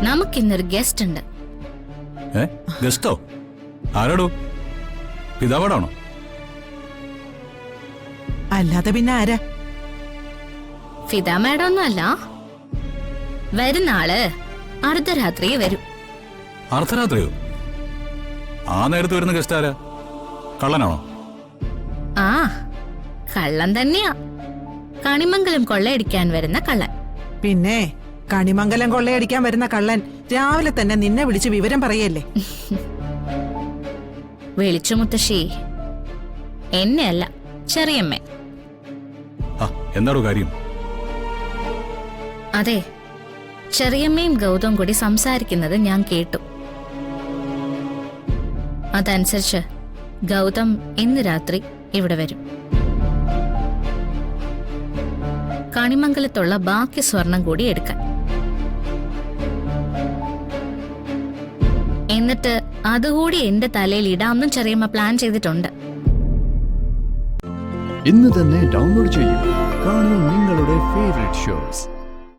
നമുക്കിന്നൊരു ഗസ്റ്റ് ഉണ്ട്. ഗസ്റ്റോ? ആരാടോ? പിതാവാടാണോ? അല്ലാതെ പിന്നെ ആരാ? ഫിദ മാഡം ഒന്നും അല്ല. വരുന്ന ആള് അർദ്ധരാത്രി വരും. അർദ്ധരാത്രിയോ? ആ നേരത്ത് വരുന്ന ഗസ്റ്റ് ആരാ? കള്ളനാണോ? ആ, കള്ളൻ തന്നെയാ. കണിമംഗലം കൊള്ളയടിക്കാൻ വരുന്ന കള്ളൻ. പിന്നെ കണിമംഗലം കൊള്ളയടിക്കാൻ വരുന്ന കള്ളൻ രാവിലെ തന്നെ നിന്നെ വിളിച്ച് വിവരം പറയല്ലേ? വിളിച്ചു മുത്തശ്ശി. എന്നെ അല്ല, ചെറിയമ്മ. എന്താണോ കാര്യം? അതെ, ചെറിയമ്മയും ഗൗതവും കൂടി സംസാരിക്കുന്നത് ഞാൻ കേട്ടു. അതനുസരിച്ച് ഗൗതം ഇന്ന് രാത്രി ഇവിടെ വരും. കണിമംഗലത്തുള്ള ബാക്കി സ്വർണം കൂടി എടുക്കാൻ. എന്നിട്ട് അതുകൂടി എന്റെ തലയിൽ ഇടാമെന്നും ചെറിയമ്മ പ്ലാൻ ചെയ്തിട്ടുണ്ട്. ഇന്ന് തന്നെ ഡൗൺലോഡ് ചെയ്യൂ. കാണൂ നിങ്ങളുടെ ഫേവറേറ്റ് ഷോസ്.